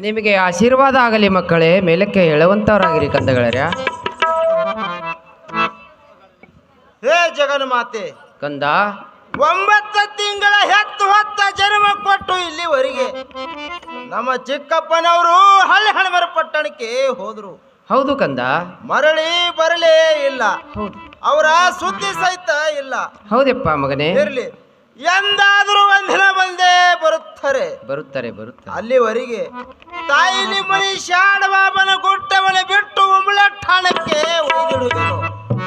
ನಿಮಗೆ ಆಶೀರ್ವಾದ ಆಗಲಿ ಮಕ್ಕಳೇ, ಮೇಲಕ್ಕೆ ಹೇಳುವಂತವರಾಗಿರಿ ಕಂದಗಳರ್ಯ. ಹೇ ಜಗನ್ಮಾತೆ ಕಂದ, 9 ತಿಂಗಳ ಹೆತ್ತು ಹೊತ್ತ ಜನ್ಮ ಕೊಟ್ಟು ಇಲ್ಲಿವರೆಗೆ ನಮ್ಮ ಚಿಕ್ಕಪ್ಪನವರು ಹಳ್ಳಿಹಣಮರ ಪಟ್ಟಣಕ್ಕೆ ಹೋದ್ರು. ಹೌದು ಕಂದ, ಮರಳಿ ಬರಲೇ ಇಲ್ಲ. ಹೌದು ಅವರ ಸುದ್ದಿ ಸಹಿತ ಇಲ್ಲ. ಹೌದಪ್ಪ ಮಗನೇ. ಇರ್ಲಿ, ಎಂದಾದರೂ ಒಂದಿನ ಬಂದೇ ಬರುತ್ತಾರೆ. ಬರುತ್ತಾರೆ ಬರುತ್ತಾರೆ. ಅಲ್ಲಿವರೆಗೆ ತಾಯಿಲಿ ಮಣಿ ಶಾಡಬಾಬನ ಗುಡ್ಡವನ ಬಿಟ್ಟು ಉಂಬಳ ಠಾಣಕ್ಕೆ ಒಯ್ದಿಡುವೆನು.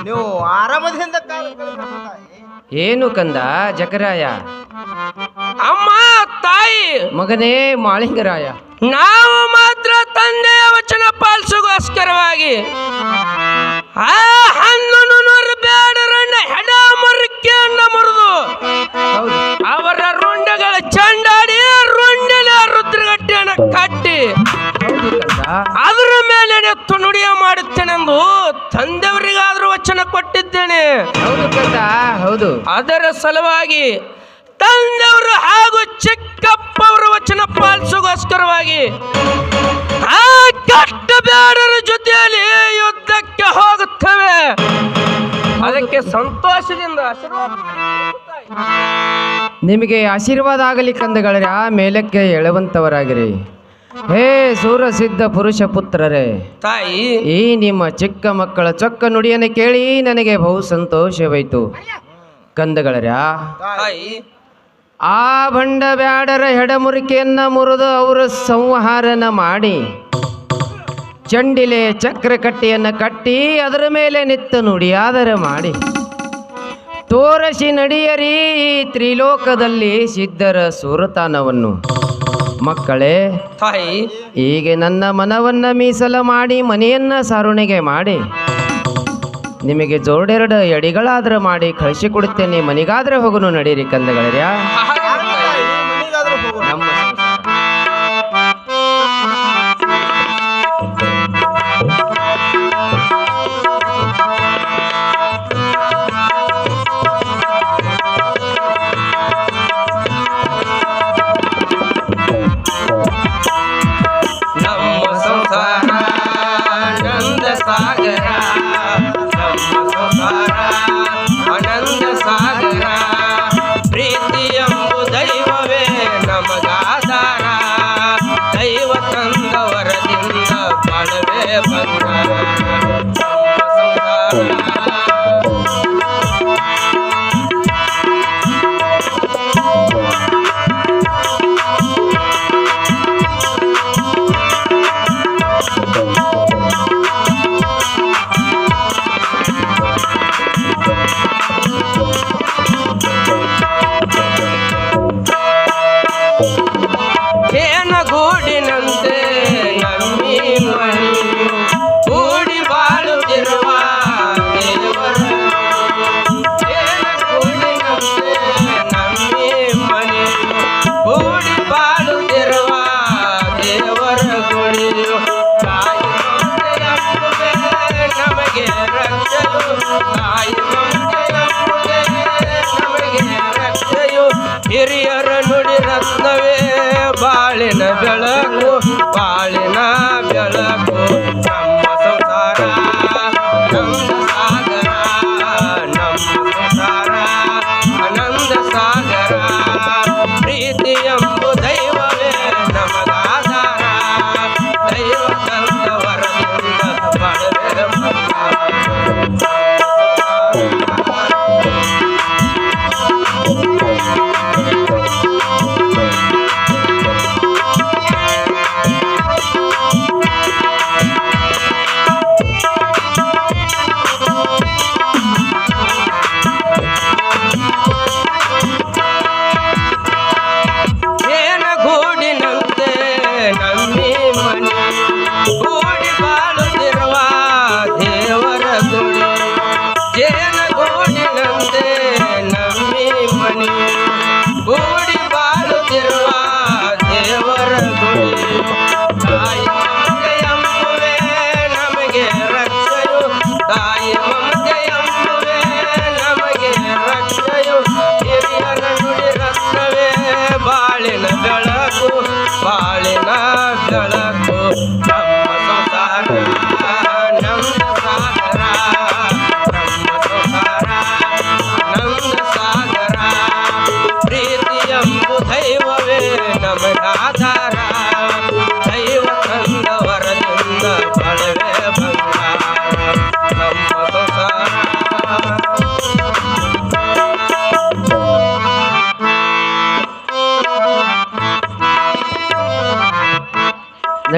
ನೀವು ಆರಾಮದಿಂದ ಕಾಲ ಕಳೆದ ತಾಯಿ. ಏನು ಕಂದ ಜಕರಾಯ? ಅಮ್ಮ ತಾಯಿ, ಮಗನೇ ಮಾಳಿಂಗರಾಯ, ನಾವು ಮಾತ್ರ ತಂದೆಯ ವಚನ ಪಾಲಿಸೋಗೋಸ್ಕರವಾಗಿ ಆ 11 ಬೇಡರನ್ನ ಹೆಡ ಮರಕೆಯನ್ನ ಮುರಿದು ಹೌದು ಅವರ ರುಂಡಗಳ ಚಂಡಾಡಿ ರುಂಡಿನ ರುದ್ರಗಟ್ಟೆಯನ್ನ ಕಟ್ಟಿ ಹೌದು ಕಂದ, ಅದರ ಮೇಲೆ ನೆತ್ತು ನುಡಿಯ ಮಾಡುತ್ತೇನೆಂದು ತಂದೆಯವರಿಗಾದ್ರೂ ವಚನ ಕೊಟ್ಟಿದ್ದೇನೆ. ಹೌದು ಕಂದ, ಹೌದು. ಅದರ ಸಲುವಾಗಿ ತಂದೆಯವರು ಹಾಗೂ ಚಿಕ್ಕಪ್ಪ ಅವರ ವಚನ ಪಾಲಿಸೋಗೋಸ್ಕರವಾಗಿ ಆ ಕಷ್ಟ ಬೇಡರ ಜೊತೆಯಲ್ಲಿ ಯುದ್ಧಕ್ಕೆ ಹೋಗುತ್ತವೆ. ಅದಕ್ಕೆ ಸಂತೋಷದಿಂದ ಆಶೀರ್ವಾದ ಮಾಡಿ. ನಿಮಗೆ ಆಶೀರ್ವಾದ ಆಗಲಿ ಕಂದಗಳರ್ಯ, ಮೇಲಕ್ಕೆ ಹೇಳುವಂತವರಾಗಿರಿ. ಹೇ ಸೂರಸಿದ್ಧ ಪುರುಷ ಪುತ್ರರೇ, ತಾಯಿ, ಈ ನಿಮ್ಮ ಚಿಕ್ಕ ಮಕ್ಕಳ ಚೊಕ್ಕ ನುಡಿಯನ್ನು ಕೇಳಿ ನನಗೆ ಬಹು ಸಂತೋಷವಾಯಿತು. ಕಂದಗಳರ್ಯ, ತಾಯಿ, ಆ ಬಂಡ ಬ್ಯಾಡರ ಹೆಡಮುರಿಕೆಯನ್ನ ಮುರಿದು ಅವರ ಸಂಹಾರನ ಮಾಡಿ ಚಂಡಿಲೆ ಚಕ್ರ ಕಟ್ಟಿಯನ್ನು ಕಟ್ಟಿ ಅದರ ಮೇಲೆ ನಿತ್ತ ನುಡಿಯಾದರ ಮಾಡಿ ತೋರಸಿ ನಡೆಯರಿ ಈ ತ್ರಿಲೋಕದಲ್ಲಿ ಸಿದ್ಧರ ಸುರತಾನವನ್ನು. ಮಕ್ಕಳೇ, ತಾಯಿ, ಹೀಗೆ ನನ್ನ ಮನವನ್ನ ಮೀಸಲ ಮಾಡಿ ಮನೆಯನ್ನ ಸಾರುಣಿಗೆ ಮಾಡಿ ನಿಮಗೆ ಜೋಡೆರಡು ಎಡಿಗಳಾದ್ರೆ ಮಾಡಿ ಕಳಿಸಿಕೊಡುತ್ತೇನೆ. ಮನೆಗಾದ್ರೆ ಹೋಗುನು ನಡೀರಿ ಕಂದಗಳರ್ಯ. ಮನೆಗಾದ್ರೂ ಹೋಗೋಣ. ನಮ್ಮ ನಮ್ಮ ಸಂಸಾರ ಆನಂದ ಸಾಗರ, ನಮ್ಮ ಸಂಸಾರ ಆನಂದ ಸಾಗರ, ಪ್ರೀತಿ ಎಂಬು ದೈವವೇ ನಮಗಾದ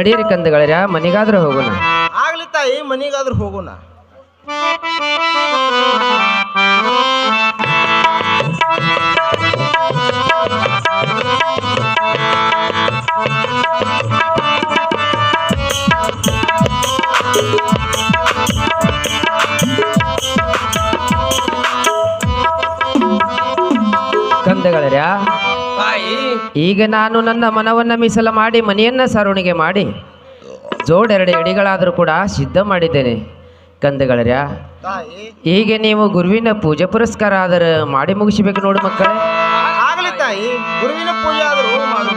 ನಡೀರಿ ಕಂದಗಳರ್ಯ ಮನೆಗಾದ್ರೂ ಹೋಗೋಣ. ಆಗ್ಲಿ ತಾಯಿ, ಮನಿಗಾದ್ರೂ ಹೋಗೋಣ. ಕಂದಗಳರ್ಯ ತಾಯಿ ಈಗ ನಾನು ನನ್ನ ಮನವನ್ನ ಮೀಸಲ ಮಾಡಿ ಮನೆಯನ್ನ ಸಾರುಣಿಗೆ ಮಾಡಿ ಜೋಡೆರಡು ಎಡಿಗಳಾದರೂ ಕೂಡ ಸಿದ್ಧ ಮಾಡಿದ್ದೇನೆ. ಕಂದಗಳರ್ಯ ತಾಯಿ ಹೀಗೆ ನೀವು ಗುರುವಿನ ಪೂಜೆ ಪುರಸ್ಕಾರ ಆದರೂ ಮಾಡಿ ಮುಗಿಸಬೇಕು ನೋಡು ಮಕ್ಕಳೇ. ಆಗ್ಲಿ ತಾಯಿ, ಗುರುವಿನ ಪೂಜೆ ಆದರೂ ಮಾಡೋಣ.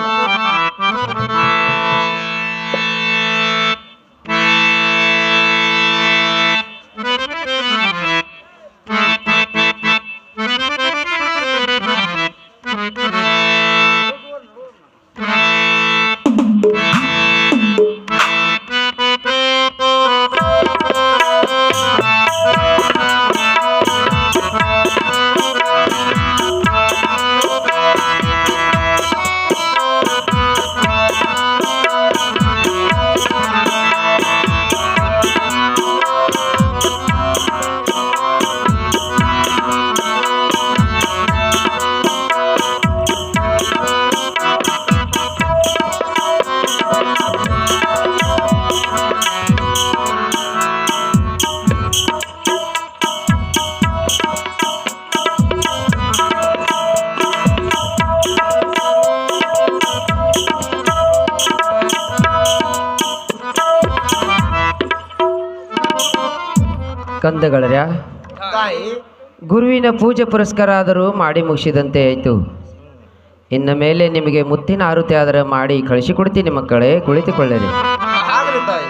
ಕಂದಗಳರ್ಯ ತಾಯಿ ಗುರುವಿನ ಪೂಜೆ ಪುರಸ್ಕಾರ ಆದರೂ ಮಾಡಿ ಮುಗಿಸಿದಂತೆ ಆಯಿತು. ಇನ್ನು ಮೇಲೆ ನಿಮಗೆ ಮುತ್ತಿನ ಆರುತಿ ಆದರೆ ಮಾಡಿ ಕಳಿಸಿಕೊಡ್ತೀನಿ ಮಕ್ಕಳೇ, ಕುಳಿತುಕೊಳ್ಳಿರಿ. ಆಗ್ಲಿ ತಾಯಿ.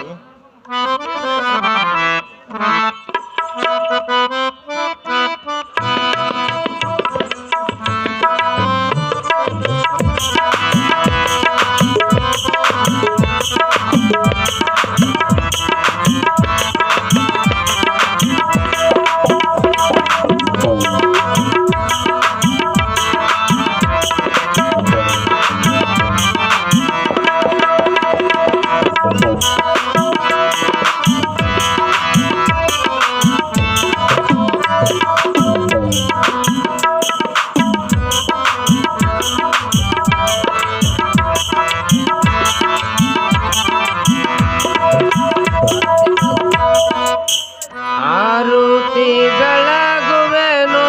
ಆರುತಿ ಬೆಳಗುವೆನೋ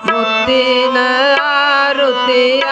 ಮುತ್ತಿನ ಆರುತಿಯ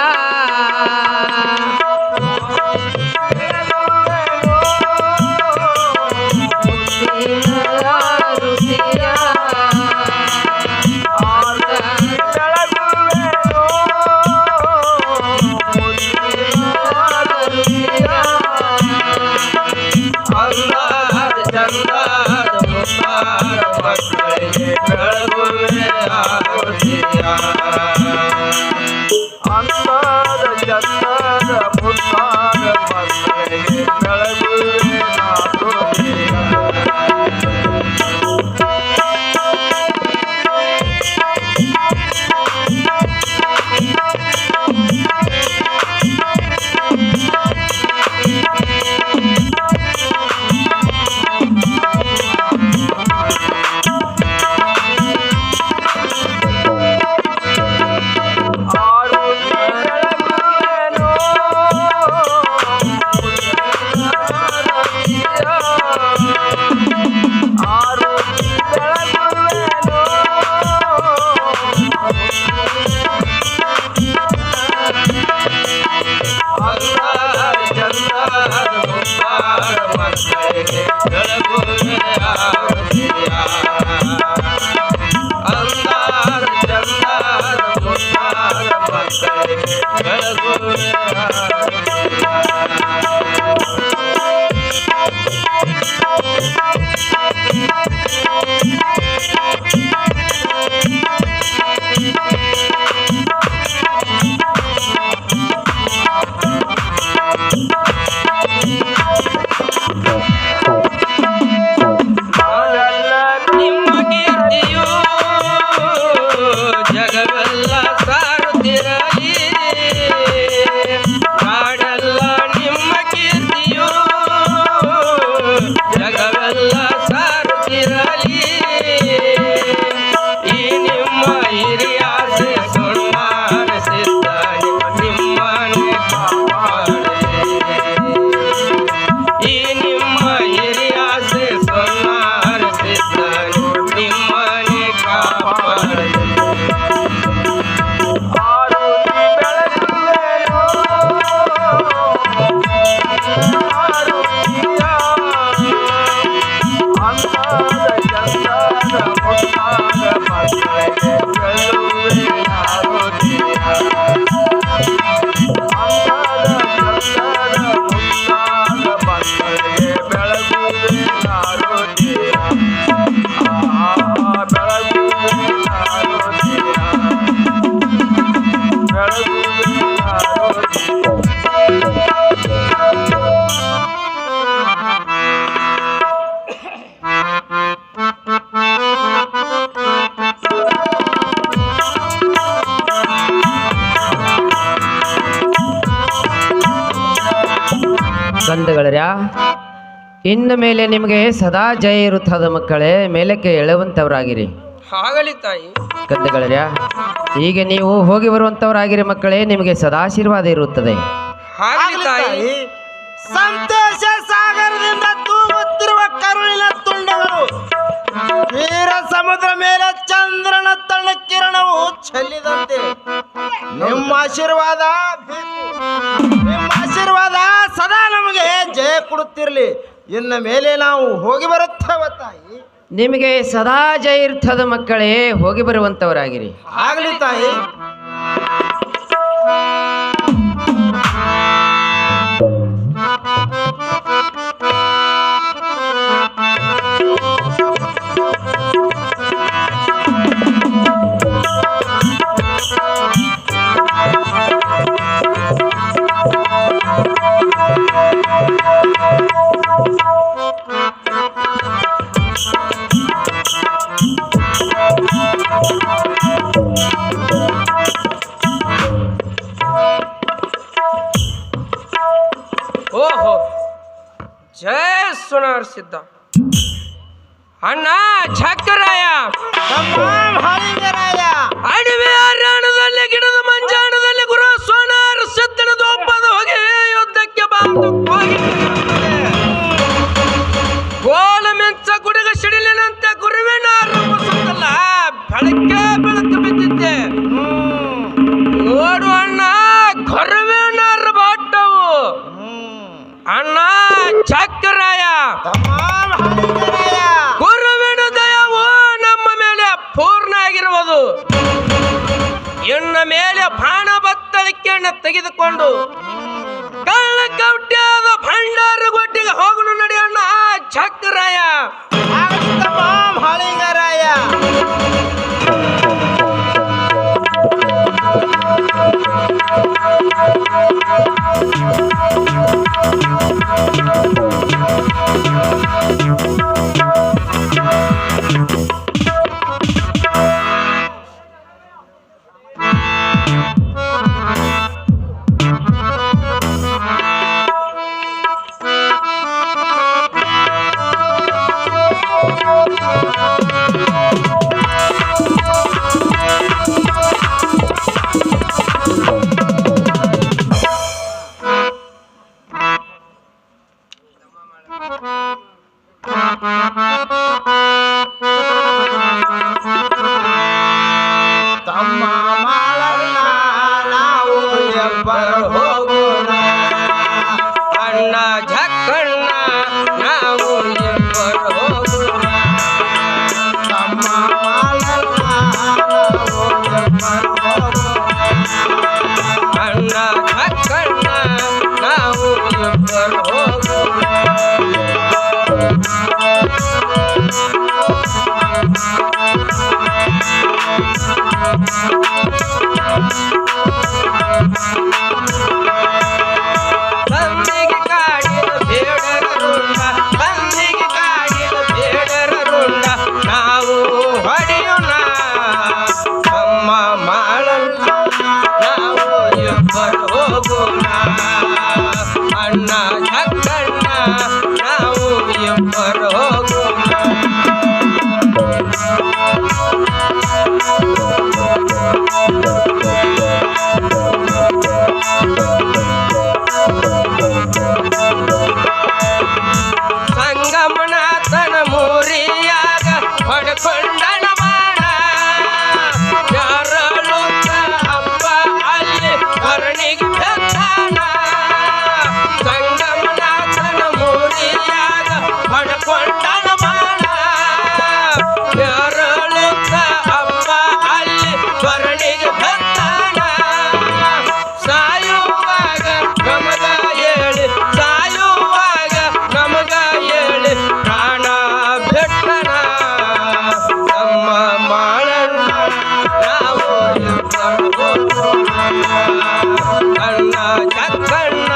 ಕಂದಗಳರ್ಯಾ, ಇನ್ನು ಮೇಲೆ ನಿಮಗೆ ಸದಾ ಜಯ ಇರುತ್ತದೆ ಮಕ್ಕಳೇ. ಮೇಲಕ್ಕೆ ಎಳೆಯುವಂಥವರಾಗಿರಿ. ಆಗಲಿ ತಾಯಿ. ಕಂದಗಳರ್ಯಾ, ಹೀಗೆ ನೀವು ಹೋಗಿ ಬರುವಂಥವರಾಗಿರಿ ಮಕ್ಕಳೇ. ನಿಮಗೆ ಸದಾಶೀರ್ವಾದ ಇರುತ್ತದೆ. ಆಗಲಿ ತಾಯಿ. ಸಂತೋಷ ಸಾಗರದಿಂದ ತೂಗುತ್ತಿರುವ ಕರುಳಿನ ತುಂಡಗಳು ವೀರ ಸಮುದ್ರ ಮೇಲೆ ಚಂದ್ರನ ತಣ್ಣ ಕಿರಣವು ಚೆಲ್ಲಿದಂತೆ ನಿಮ್ಮ ಆಶೀರ್ವಾದ ಬೇಕು. ನಿಮ್ಮ ಆಶೀರ್ವಾದ ಸದಾ ನಮಗೆ ಜಯ ಕೊಡುತ್ತಿರಲಿ. ಇನ್ನು ಮೇಲೆ ನಾವು ಹೋಗಿ ಬರುತ್ತೇವೆ ತಾಯಿ. ನಿಮಗೆ ಸದಾ ಜಯ ಇರ್ತದ ಮಕ್ಕಳೇ. ಹೋಗಿ ಬರುವಂಥವರಾಗಿರಿ. ಆಗಲಿ ತಾಯಿ. ಓಹೋ, ಜಯ ಸುನಾರ್ ಸಿದ್ಧ ಅಣ್ಣ ಛಕ್ಕರಾಯ. ಹಾಳಿಂಗರಾಯ ಅಡವಿ ಅರಣ್ಯದಲ್ಲಿ ಗಿಡದ ಮಂಜಾಣದಲ್ಲಿ ಗುರು ಸೋನಾರ್ ಸಿದ್ಧನ ದೊಪ್ಪದ ಹೋಗಿ ಯುದ್ಧಕ್ಕೆ ಬಂದು ಹೋಗಿ ಗೋಲ ಮೆಂಚ ಗುಡಿಗ ಸಿಡಿಲಿನಂತೆ ಗುರುವಿನ ರೂಪಿಸುತ್ತಲ್ಲ ಬೆಳಗ್ಗೆ ಬೆಳಕು ಬಿದ್ದಿದ್ದೆ. ನೋಡು ಅಣ್ಣ, ಗುರುವಿನ ಬಾಟವು ಅಣ್ಣ ಛಕ್ಕರಾಯ. ಗುರುವಿನ ದಯವು ನಮ್ಮ ಮೇಲೆ ಪೂರ್ಣ ಆಗಿರುವುದು. ಇನ್ನ ಮೇಲೆ ಬಾಣ ಬತ್ತಳಿಕೆಯನ್ನು ತೆಗೆದುಕೊಂಡು ಕಳ್ಳ ಕೌಟ್ಯಾದ ಭಂಡಾರಗೊಟ್ಟಿಗೆ ಹೋಗಲು ನಡೆಯೋಣ ಛಕ್ಕರಾಯ. ಹಾಳಿಂಗರಾಯ ತಮ್ಮ ಮಾಳಣ್ಣ ನಾವು ಎಬ್ಬರು ಹೋಗೋಣ. ಅಣ್ಣ ಝಕ್ಕಣ್ಣ ನಾವು ಇಬ್ಬರು ಹೋಗೋಣ. ತಮ್ಮ ಮಾಳಣ್ಣ ನಾವು ಎಬ್ಬರು ಹೋಗೋಣ. ಅಣ್ಣ ಝಕ್ಕಣ್ಣ ನಾವು ಇಬ್ಬರು ಹೋಗೋಣ. ತಂದಿಗೆ ಕಾಡಿದ ಬೇಡರ ರುಂಡ, ತಂದಿಗೆ ಕಾಡಿದ ಬೇಡರ ರುಂಡ ನಾವು ಹೊಡೆಯೋಣ. ಅಮ್ಮ ಮಾಡಲ್ಲ ನಾವು ಇಬ್ಬರು ಹೋಗೋಣ. ಅಣ್ಣ ಛಕ್ಕಣ್ಣ ನಾವು ಇಬ್ಬರು ಹೋಗೋಣ. ಸಂಗಮನಾಥನ ಮೂರಿಯಾಗ ಹೊಡ್ಕೊಂಡನ ಬಾಣ, ಯಾರಳುತ್ತ ಹಬ್ಬ ಅಲ್ಲಿ ಕರ್ಣಿಗೆ ಬೆತ್ತಾನ. ಸಂಗಮನಾಥನ ಮೂರಿಯಾಗ ಹೊಡ್ಕೊಂಡನ ಬಾಣ, ಯಾರಳುತ್ತ ಹಬ್ಬ ಅಲ್ಲಿ ಕರ್ಣಿಗೆ ಬೆತ್ತಾನ. ಸಾಯುವಾಗ ನಮಗ ಹೇಳಿ, ಸಾಯುವಾಗ ನಮಗ ಹೇಳಿ ಪ್ರಾಣ ಬಿಟ್ಟನ. ನಮ್ಮ ಮಾಳಣ್ಣ ನಾವು ಇಬ್ಬರು ಹೋಗೋಣ. ಅಣ್ಣ ಛಕ್ಕಣ್ಣ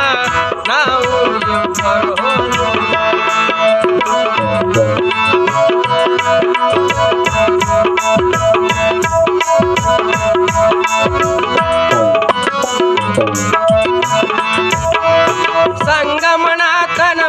ನಾವು ಇಬ್ಬರು ಹೋಗೋಣ. ಸಂಗಮನಾಥನ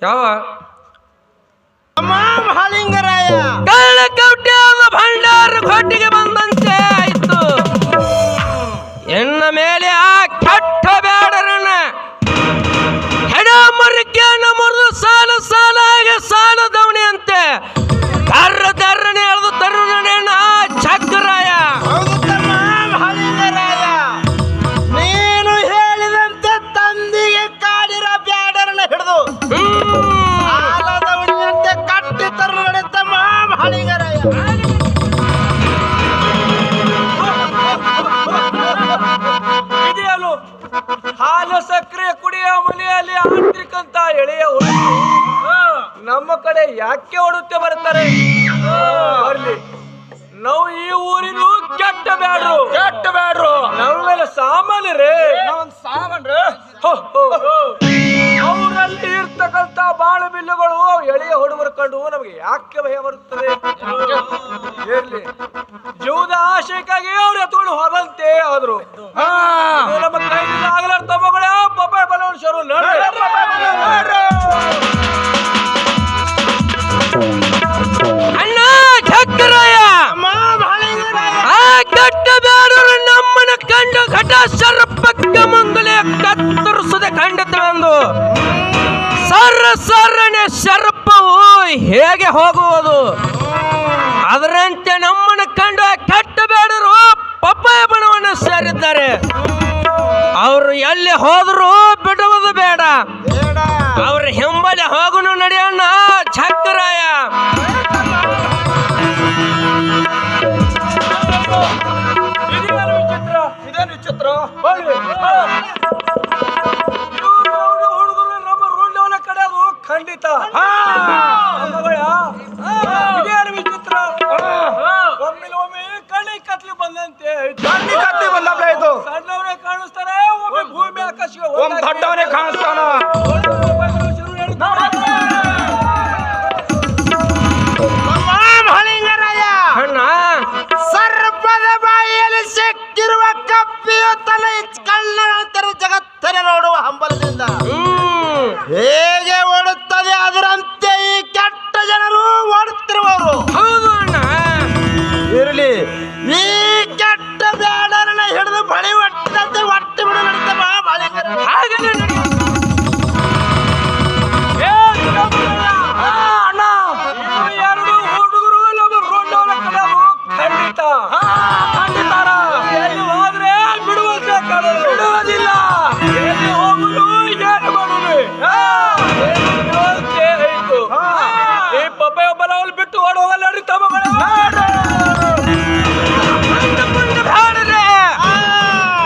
ಯಾವ ತಮಾಮ್ ಹಾಲಿಂಗರಾಯ ಕಳ್ಳ ಕೌಟ್ಯಾದ ಭಂಡಾರ ಘಾಟಿಗೆ ಬಂದಂತೆ ಆಯ್ತು. ಎನ್ನ ಮೇಲೆ ಆ ಕೆಟ್ಟ ಬೇಡರನ್ನ ಹೆಡ ಮರಕ್ಕೆಯನ್ನು ಮುರಿದು ಸಾಲಾಗಿ ಸಾಲದವಣಿ ಅಂತೆ ದರ್ರನೆ ಎಳೆದು ತರುಣನ ಚಕ್ರಾಯ. ಹೌದು ತಮಾಮ್ ಹಾಲಿಂಗರಾಯ, ನೀನು ಹೇಳಿದಂತೆ ತಂದಿಗೆ ಕಾಡಿರ ಬ್ಯಾಡರನ್ನ ಹಿಡಿದು ಸಾಲದವನಿಯಂತೆ ಕಟ್ಟಿ ತರುಣನೆ ತಮಾಮ್ ಹಾಲಿಂಗರಾಯ. ಇದೆಯಲ್ಲ ಹಾಲು ಸಕ್ಕರೆ ಕುಡಿಯ ಮನೆಯಲ್ಲಿ ಆಂತ್ರಿಕಂತ ಎಳೆಯ ನಮ್ಮ ಕಡೆ ಯಾಕೆ ಹೊಡುತ್ತೆ ಬರ್ತಾರೆ? ಬರ್ಲಿ, ನಾವು ಈ ಊರಿನ ಕೆಟ್ಟ ಬ್ಯಾಡ್ರು ನಮ್ಮ ಮೇಲೆ ಸಾಮಾನ್ಯರೇ ಅವರಲ್ಲಿ ಇರ್ತಕ್ಕಂತ ಬಾಳು ಬಿಲ್ಲುಗಳು ಎಳೆಯ ಹುಡುಗರು ಕಂಡು ನಮಗೆ ಯಾಕೆ ಭಯ ಬರುತ್ತದೆ? ಇರ್ಲಿ, ಜೀವದ ಆಶಯಕ್ಕಾಗಿ ಅವ್ರು ಎತ್ಕೊಂಡು ಹೋದಂತೆ ಆದ್ರು. ಇದು ನಮ್ಮ ಕೈಯಿಂದ ಆಗಲಾರ ತಮ್ಮಗಳ ಪಪ್ಪ ಬಲವಂಶರು ಅಣ್ಣ ಚಕ್ರಾಯ. ಆ ಕೆಟ್ಟ ಬ್ಯಾಡರು ನಮ್ಮನ್ನ ಕಂಡು ಘಟ ಸರ್ಪಕ್ಕ ಮಂಗಲೆ ಕತ್ತರಿಸದೆ ಖಂಡಿತವೆಂದು ಸರ್ರನೆ ಸರ್ಪವು ಹೇಗೆ ಹೋಗುವುದು ಅದರಂತೆ ನಮ್ಮನ್ನು ಕಂಡು ಆ ಕೆಟ್ಟ ಬೇಡರು ಪಪ್ಪಾಯ ಬಣವನ್ನು ಸೇರಿದ್ದಾರೆ. ಅವರು ಎಲ್ಲಿ ಹೋದರೂ ಬಿಡುವುದು ಬೇಡ, ಅವ್ರ ಹಿಂಬಲೆ ಹೋಗುನು ನಡೆಯೋಣ ಚಕ್ರಾಯ. ವಿಚಿತ್ರ ಹುಡುಗರು ನಮ್ಮ ರುಂಡವನ ಕಡೆ ಅದು ಖಂಡಿತ ವಿಚಿತ್ರ. ಒಮ್ಮೆ ಕಣ್ಣಿ ಕತ್ಲಿ ಬಂದಂತೆ ಸಣ್ಣವರೇ ಕಾಣಿಸ್ತಾರೆ, ಒಮ್ಮೆ ಭೂಮಿ ಆಕಾಶಕ್ಕೆ ದೊಡ್ಡವನೇ ಕಾಣಿಸ್ತಾನ. ಅಣ್ಣ ಸರ್ಪದ ಬಾಯಿಯಲ್ಲಿ ಸಿಕ್ಕಿರುವ ಕಪ್ಪಿಯು ತಲೆ ಕಳ್ಳನಂತರ ಜಗತ್ತನೆ ನೋಡುವ ಹಂಬಲದಿಂದ ಹೇಗೆ ಓಡುತ್ತದೆ ಅದರಂತೆ ಈ ಕೆಟ್ಟ ಜನರು ಓಡುತ್ತಿರುವವರು. ಹೌದು ಅಣ್ಣ, ಇರಲಿ, ಈ ಕೆಟ್ಟ ಬೇಡರನ್ನ ಹಿಡಿದು ಬಳಿ ಒಟ್ಟಂತೆ ಒಟ್ಟಿ ಬಿಡು ನಡೀತಮ್ಮ ಹಾಗೇನೆ ಎರಡು ಹುಡುಗರು ನಮ್ಮ ರೋಡ್ನವರ ಕಡೆ ಖಂಡಿತ ಎಲ್ಲಿ ಹೋದ್ರೆ ಬಿಡುವುದಿಲ್ಲ, ಎಲ್ಲಿ ಹೋಗುದು ಏನು ಮಾಡುದು ಈ ಪಪ್ಪಾಯ ಬಲವಲ್ಲಿ ಬಿಟ್ಟು ಓಡ್ ಹೋಗಲ್ಲ ತಮ್ಮಗಳ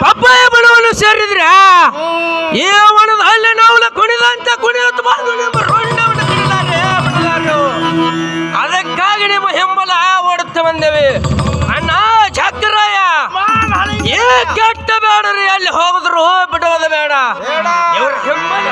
ಪಪ್ಪಾಯ ಬಣವನ್ನು ಸೇರಿದ್ರ ಈ ವನದ ಅಲ್ಲಿ ನಾವು ಕುಣಿದಂತೆ ಕುಣಿಯುತ್ತ ಬಂದು ನಿಮ್ಮ ರೋಡ್ನವನ್ನ ಬಿಡಿದ್ದಾರೆ. ಅದಕ್ಕಾಗಿ ನಿಮ್ಮ ಹಿಂಬಲ ಓಡುತ್ತ ಬಂದೇವೆ ಅಣ್ಣ ಚಕ್ರಾಯ. ಈ ಕೆಟ್ಟ ಬೇಡರಿ ಅಲ್ಲಿ ಹೋಗುದ್ರು ಬಿಡುವುದು ಬೇಡ, ಇವ್ರ ಹಿಂಬಲ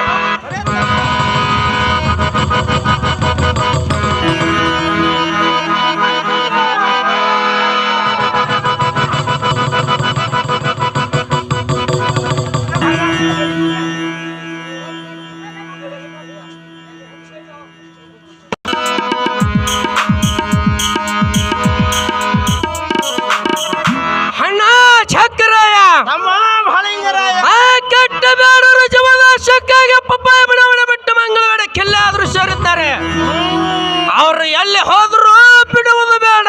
ಚಕ್ರಾಯ. ಆ ಕೆಟ್ಟ ಬೇಡರು ಜೀವನಾಶಕ್ಕಾಗಿ ಪಪ್ಪಾಯ ಬಣವನ್ನು ಬಿಟ್ಟು ಮಂಗಳವಾಡ ಕೆಲ್ಲಾದ್ರೂ ಸೇರುತ್ತಾರೆ. ಅವರು ಎಲ್ಲಿ ಹೋದ್ರು ಬಿಡುವುದು ಬೇಡ,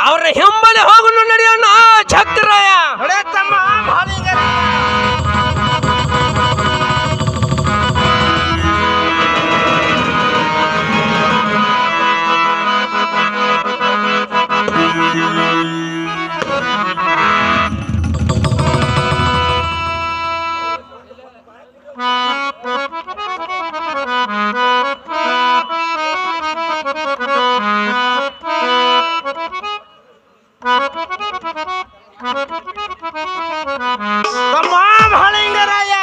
ಅವ್ರ ಹಿಂಬಲೆ ಹೋಗಲು ನಡೆಯೋಣ ಚಕ್ರಾಯ. ತಮಾಮ್ ಹಳಿಂಗರಾಯ.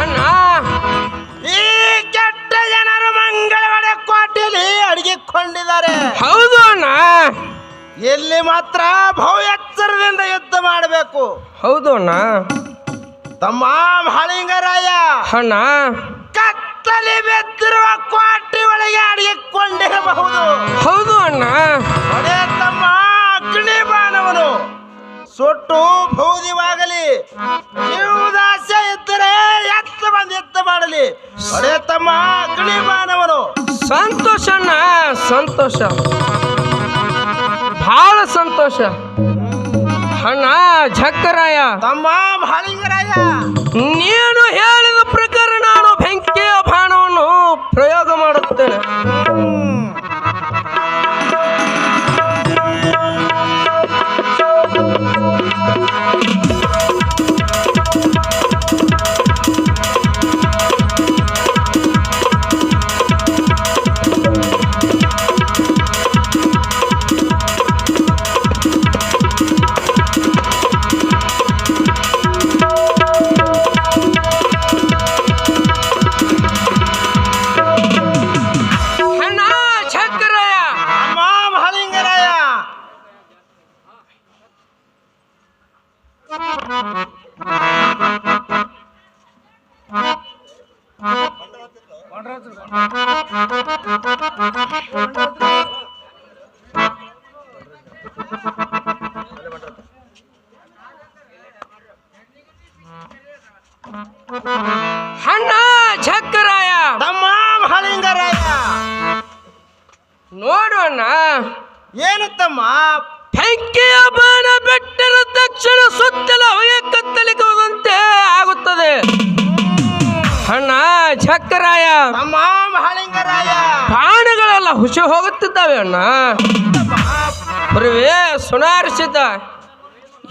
ಅಣ್ಣ ಈ ಕೆಟ್ಟ ಜನರು ಮಂಗಳವಾಡ ಕೋಟೆಯಲ್ಲಿ ಅಡಗಿಕೊಂಡಿದ್ದಾರೆ. ಹೌದು ಅಣ್ಣ, ಇಲ್ಲಿ ಮಾತ್ರ ಬಹು ಎಚ್ಚರದಿಂದ ಯುದ್ಧ ಮಾಡಬೇಕು. ಹೌದು ಅಣ್ಣ. ತಮ್ಮ ಮಹಲಿಂಗರಾಯ ಅಣ್ಣ ಕತ್ತಲೆ ಬೆದ್ದಿರುವ ಕೋಟೆ ಒಳಗೆ ಅಡಗಿಕೊಂಡಿರಬಹುದು. ಹೌದು ಅಣ್ಣ. ಅದೇ ತಮ್ಮ ಅಗ್ನಿ ಬಾಣವನು ಸುಟ್ಟು ಭೌದಿವಾಗಲಿ, ಜೀವದಾಸೆ ಇದ್ದರೆ ಎತ್ತ ಮಾಡಲಿ. ಅದೇ ತಮ್ಮ ಅಗ್ನಿ ಬಾಣವನು. ಸಂತೋಷ ಅಣ್ಣ, ಸಂತೋಷ, ಬಹಳ ಸಂತೋಷ ಅಣ್ಣ. ಝಕ್ಕರಾಯ ತಮ್ಮ ಮಹಲಿಂಗರಾಯ ನೀನು ಹೇಳಿದ ಪ್ರಕಾರ ನಾನು ಬೆಂಕಿಯ ಬಾಣವನ್ನು ಪ್ರಯೋಗ ಮಾಡುತ್ತೇನೆ. ಅಣ್ಣ ಝಕ್ಕರಾಯ ತಮ್ಮ ಮಹಲಿಂಗರಾಯ ನೋಡು ಅಣ್ಣ, ಏನು ತಮ್ಮ? ಬೆಂಕಿಯ ಬಾಣ ಬೆಟ್ಟದ ತಕ್ಷಣ ಸುತ್ತಲ ಹೊಗೆ ಕತ್ತಲಿಕ್ಕೆ ಹೋದಂತೆ ಆಗುತ್ತದೆ ಅಣ್ಣ ಝಕ್ಕರಾಯ. ತಮ್ಮ ಮಹಲಿಂಗರಾಯ ಬಾಣಗಳೆಲ್ಲ ಹುಸಿ ಹೋಗುತ್ತಿದ್ದಾವೆ ಅಣ್ಣ. ಬರುವೆ ಸುನಾರಿಸಿದ್ದ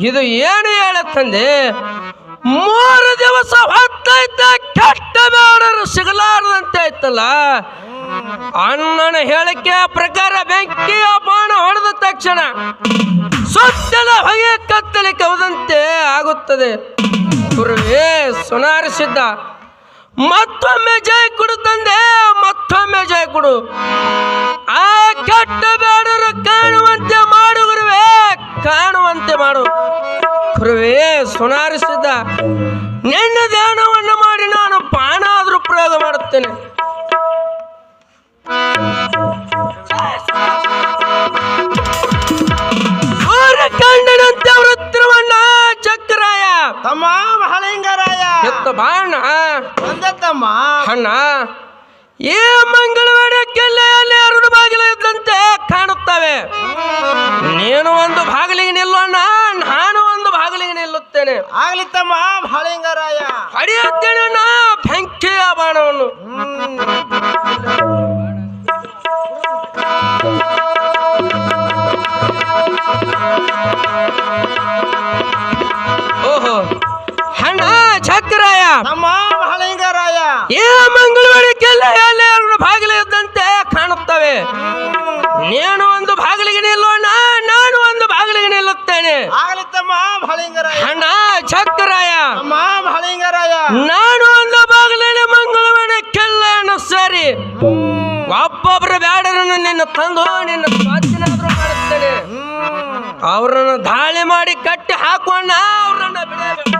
ಇದು ಏನು ಹೇಳತ್ತಂದೆ, 3 ದಿವಸ ಹೊತ್ತಾಯ್ತ ಕೆಟ್ಟ ಬೇಡರು ಸಿಗಲಾರದಂತೆ ಆಯ್ತಲ್ಲ. ಅಣ್ಣನ ಹೇಳಿಕೆಯ ಪ್ರಕಾರ ಬೆಂಕಿಯ ಬಾಣ ಹೊಡೆದ ತಕ್ಷಣ ಸುತ್ತಲ ಹೊಗೆ ಕತ್ತಲಿಕ್ಕೆ ಹೋದಂತೆ ಆಗುತ್ತದೆ. ಗುರುವೇ ಸುನಾರಿಸಿದ್ದ ಮತ್ತೊಮ್ಮೆ ಜಯ ಕೊಡು ತಂದೆ, ಮತ್ತೊಮ್ಮೆ ಜಯ ಕೊಡು. ಆ ಕೆಟ್ಟ ಬೇಡರು ಕಾಣುವಂತೆ ಮಾಡು ಗುರುವೇ, ಕಾಣುವಂತೆ ಮಾಡು. ಗುರುವೇ ಸುನಾರಿಸಿದ್ದ ನಿನ್ನ ಧ್ಯಾನವನ್ನು ಮಾಡಿ ನಾನು ಬಾಣ ಆದರೂ ಪ್ರಯೋಗ ಮಾಡುತ್ತೇನೆ. ಕಂಡನಂತೆ ವೃತ್ರವನ್ನ ಚಕ್ರಾಯ ತಮ್ಮ ಮಹಲಿಂಗರಾಯ ಎತ್ತ ಬಾಣ ಒಂದೇ ತಮ್ಮ. ಅಣ್ಣ ಈ ಮಂಗಳವಾರ ಕೆಲ್ಲೆಯಲ್ಲಿ 2 ಬಾಗಿಲು ಇದ್ದಂತೆ ಕಾಣುತ್ತವೆ. ನೀನು ಒಂದು ಬಾಗಿಲಿಗೆ ನಿಲ್ಲೋಣ, ನಾನು ಒಂದು ಬಾಗಿಲಿಗೆ ನಿಲ್ಲುತ್ತೇನೆ. ಆಗ್ಲಿ ತಮ್ಮ ಮಹಲಿಂಗರಾಯ. ಹಡಿಯುತ್ತೇನೆ ನಾ ಬೆಂಕಿಯ ಬಾಣವನ್ನು. ಓಹೋ ಅಣ್ಣ ಚಕ್ರಾಯ ತಮ್ಮ ಮಹಲಿಂಗರಾಯ ಈ ಮಂಗಳವಾರ ಕೆಲ್ಲೆಯಲ್ಲಿ 2 ಬಾಗಿಲು ಇದ್ದಂತೆ ಕಾಣುತ್ತವೆ. ನೀನು ಒಂದು ಬಾಗಿಲಿಗೆ ನಿಲ್ಲೋಣ, ನಾನು ಒಂದು ಬಾಗಿಲಿಗೆ ನಿಲ್ಲುತ್ತೇನೆ. ಆಗ್ಲಿ ತಮ್ಮ ಮಹಲಿಂಗರಾಯ. ಅಣ್ಣ ಚಕ್ರಾಯ ತಮ್ಮ ಮಹಲಿಂಗರಾಯ ನಾನು ಒಂದು ಬಾಗಿಲಲ್ಲಿ ಮಂಗಳವಾರ ಕೆಲ್ಲೆಯನ್ನು ಸೇರಿ ಒಬ್ಬೊಬ್ಬರ ಬ್ಯಾಡರನ್ನು ನಿನ್ನ ತಂದು ನಿನ್ನ ಸ್ವಾಧೀನಾದ್ರೂ ಮಾಡುತ್ತೇನೆ. ಅವರನ್ನು ದಾಳಿ ಮಾಡಿ ಕಟ್ಟಿ ಹಾಕೋಣ, ಅವರನ್ನ ಬಿಡಬೇಕು.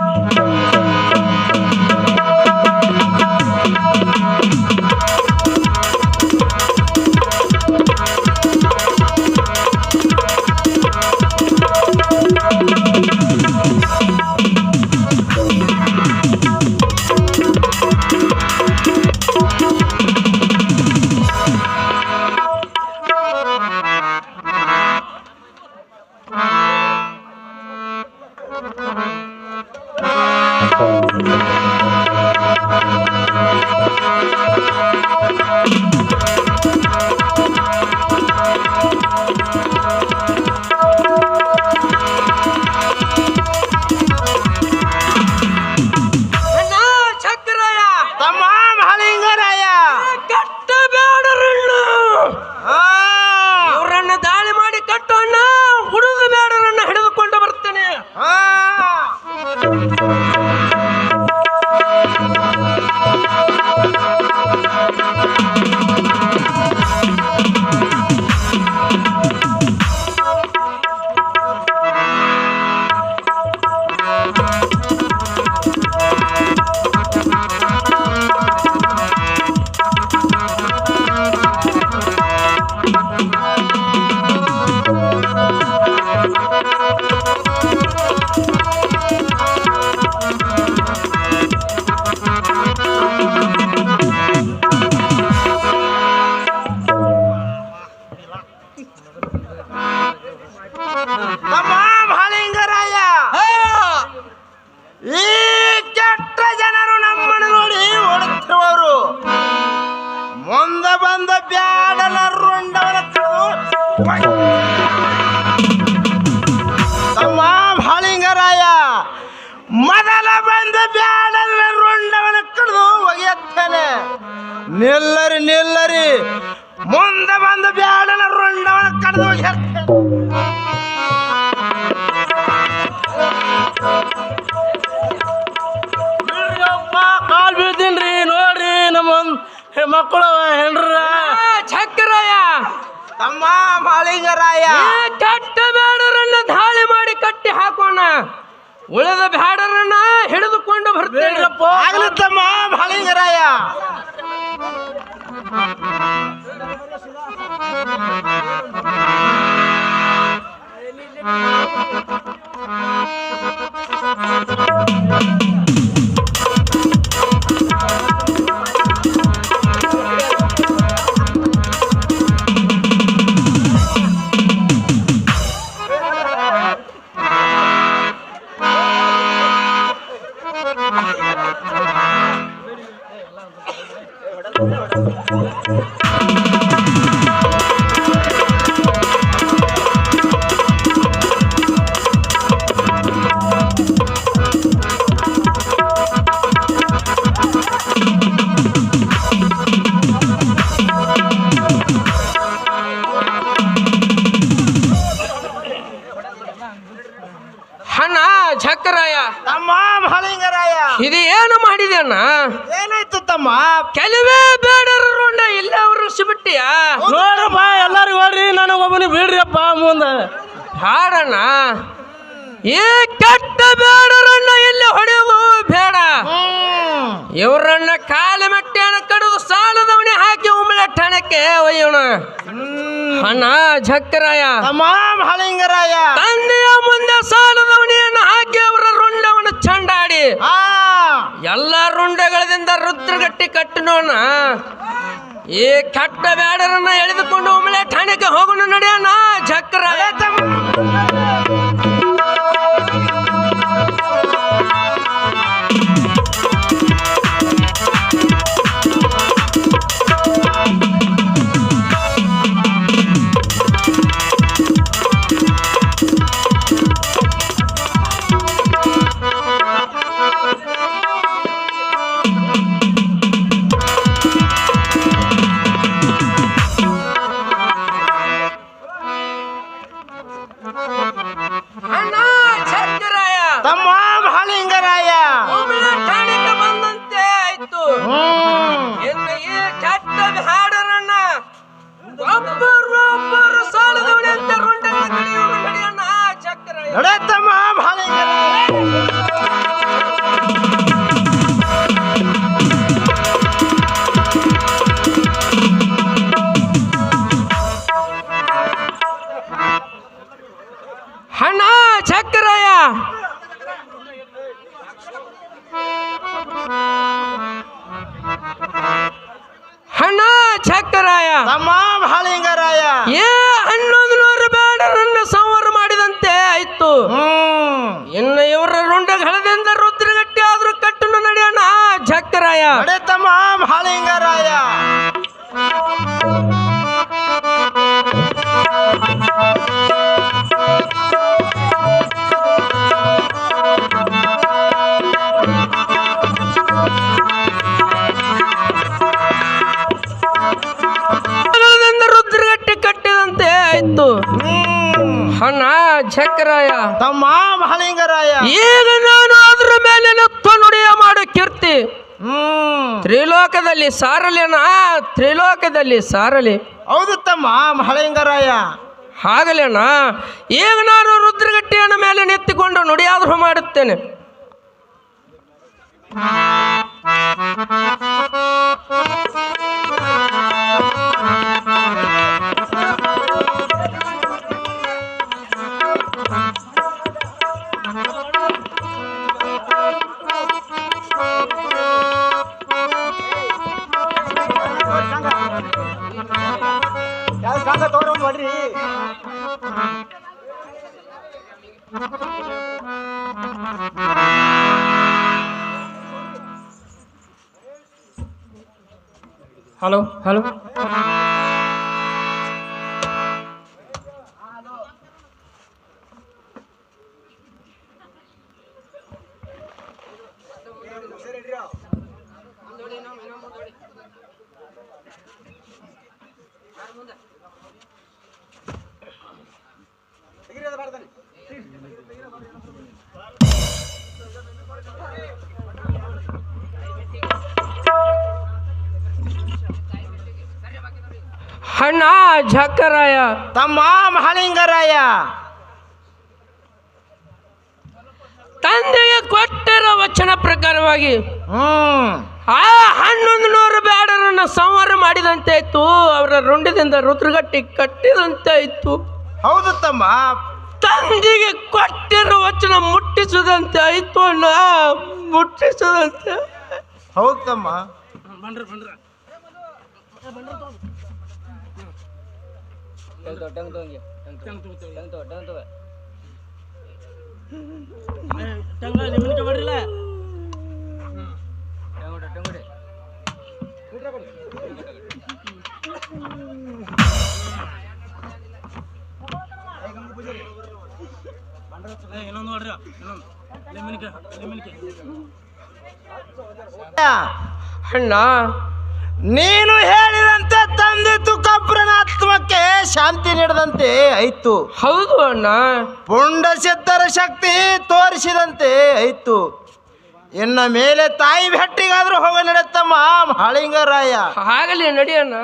ನಿಲ್ಲರಿ ನಿಲ್ಲರಿ ಮುಂದೆ ಬಂದು ಬ್ಯಾಡನ ರುಂಡವನ ಕಡ್ದು ಹೋಗಿ ಕಾಲ್ ಬೀಳ್ತೀನ್ರಿ ನೋಡ್ರಿ ನಮ್ಮ ಮಕ್ಕಳು ಹೆಂಡ್ರ ಚಕ್ರಯ್ಯ ತಮ್ಮ ಮಾಳಿಂಗರಾಯ ಕೆಟ್ಟ ಬೇಡರನ್ನ ದಾಳಿ ಮಾಡಿ ಕಟ್ಟಿ ಹಾಕೋಣ ಉಳಿದ ಬ್ಯಾಡರನ್ನ ಹಿಡಿದುಕೊಂಡು ಬರ್ತೇನಪ್ಪ ಆಗ್ಲಿ ತಮ್ಮ ಮಾಳಿಂಗರಾಯ ಅಣ್ಣ ಚಕ್ರಯ್ಯ ತಮ್ಮ ಮಾಳಿಂಗರಾಯ ಇದು ಏನು ಮಾಡಿದೆ ಅಣ್ಣ ಏನಾಯ್ತು ತಮ್ಮ ಕೆಲವೇ ಬೇಡರ ರುಂಡ ಇಲ್ಲ ಅವರು ಸಿಬಿಟ್ಟಿಯ ನೋಡ್ರಪ್ಪ ಎಲ್ಲಾರು ಹೇಳ್ರಿ ನನಗೊಬ್ಬನಿಗೆ ಬಿಡ್ರಿಯಪ್ಪ ಮುಂದೆ ಹಾಡಣ್ಣ ಈ ಕೆಟ್ಟ ಬೇಡರನ್ನ ಇಲ್ಲಿ ಹೊಡೆಯುವುದು ಬೇಡ ಇವರನ್ನ ಕಾಲು ಮೆಟ್ಟೆಯನ್ನು ಕಡಿದು ಸಾಲದವಣೆ ಹಾಕಿ ಉಮ್ಮಳೆ ಠಾಣಕ್ಕೆ ಒಯ್ಯೋಣ ಅಣ್ಣ ಚಕ್ರಯ್ಯ ತಮ್ಮ ಮಾಳಿಂಗರಾಯ ತಂದೆಯ ಮುಂದೆ ಸಾಲದವಣಿಯನ್ನು ಹಾಕಿ ಅವರ ರುಂಡವನ್ನು ಚಂಡಾಡಿ ಎಲ್ಲ ರುಂಡಗಳಿಂದ ರುದ್ರಗಟ್ಟಿ ಕಟ್ಟಿನೋಣ ಈ ಕೆಟ್ಟ ಬೇಡರನ್ನ ಎಳೆದುಕೊಂಡು ಒಮ್ಮೆ ಠಾಣೆಗೆ ಹೋಗೋಣ ನಡೆಯೋಣ ಚಕ್ರಯ್ಯ ಅಣ್ಣ ಚಕ್ರಯ್ಯ ತಮ್ಮ ಮಾಳಿಂಗರಾಯ ಠಾಣೆಗೆ ಬಂದಂತೆ ಆಯ್ತು ಇನ್ನು ಈ ಕೆಟ್ಟ ಹಾಡರನ್ನ ಒಬ್ಬರು ಸಾಲದವಳೆ ಅಂತ ರುಂಡಗಳ ಕಡಿಯೋಣ ನಡೆಯೋಣ ಚಕ್ರಯ್ಯ ನಡೆ ತಮ್ಮ ಮಾಳಿಂಗರಾಯ ಅಣ್ಣ ಚಕ್ರಯ್ಯ ಅಣ್ಣ ಚಕ್ರಯ್ಯ ತಮ್ಮ ಮಾಳಿಂಗರಾಯ ಏ 1100 ಬೇಡರನ್ನ ಸಂಹಾರ ಮಾಡಿದಂತೆ ಆಯ್ತು ಇನ್ನು ಇವರ ರುಂಡಗಳದಿಂದ ರುದ್ರಗಟ್ಟಿ ಆದ್ರೂ ಕಟ್ಟನ್ನು ನಡೆಯೋಣ ಚಕ್ರಯ್ಯ ನಡೆ ತಮ್ಮ ಮಾಳಿಂಗರಾಯ ರುದ್ರಗಟ್ಟಿ ಕಟ್ಟಿದಂತೆ ಆಯ್ತು ಅಣ್ಣ ಚಕ್ರಯ್ಯ ತಮ್ಮ ಮಾಳಿಂಗರಾಯ ಈಗ ನಾನು ಅದ್ರ ಮೇಲೆ ನಕ್ಕು ನುಡಿಯ ಮಾಡೋ ಕೀರ್ತಿ ತ್ರಿಲೋಕದಲ್ಲಿ ಸಾರಲಿನ ತ್ರಿಲೋಕದಲ್ಲಿ ಸಾರಲಿ ಹೌದು ತಮ್ಮ ಮಾಳಿಂಗರಾಯ ಆಗಲೇನ ಈಗ ನಾನು ರುದ್ರಗಟ್ಟಿಯನ್ನ ಮೇಲೆ ನೆತ್ತಿಕೊಂಡು ನುಡಿಯಾದ್ರೂ ಮಾಡುತ್ತೇನೆ ಹಲೋ ಹಲೋ ಅಣ್ಣ ಜಕ್ಕರಾಯ, ತಮ್ಮ ಮಹಾಲಿಂಗರಾಯ, ತಂದೆಗೆ ಕೊಟ್ಟಿರೋ ವಚನ ಪ್ರಕಾರವಾಗಿ ಆ 1100 ಬ್ಯಾಡರನ್ನ ಸಂಹಾರ ಮಾಡಿದಂತೆ ಆಯ್ತು. ಅವರ ರುಂಡದಿಂದ ರುದ್ರಗಟ್ಟಿ ಕಟ್ಟಿದಂತೆ ಆಯ್ತು. ಹೌದು ತಮ್ಮ. ತಂದೆಗೆ ಕೊಟ್ಟಿರೋ ವಚನ ಮುಟ್ಟಿಸದಂತೆ ಆಯ್ತು ಅಣ್ಣ, ಮುಟ್ಟಿಸದಂತೆ. ಹೌದು ತಮ್ಮ. ಅಣ್ಣ, ನೀನು ಹೇಳಿದಂತೆ ತಂದೆ ತುಕಬ್ರನ ಆತ್ಮಕ್ಕೆ ಶಾಂತಿ ನೀಡದಂತೆ ಆಯ್ತು. ಹೌದು ಅಣ್ಣ. ಪುಂಡ ಸಿದ್ಧರ ಶಕ್ತಿ ತೋರಿಸಿದಂತೆ ಆಯ್ತು. ಇನ್ನ ಮೇಲೆ ತಾಯಿ ಭೆಟ್ಟಿಗಾದ್ರೂ ಹೋಗ ನಡೆತಮ್ಮ ಮಹಾಲಿಂಗರಾಯ. ಆಗಲಿ ನಡಿಯಣ್ಣ.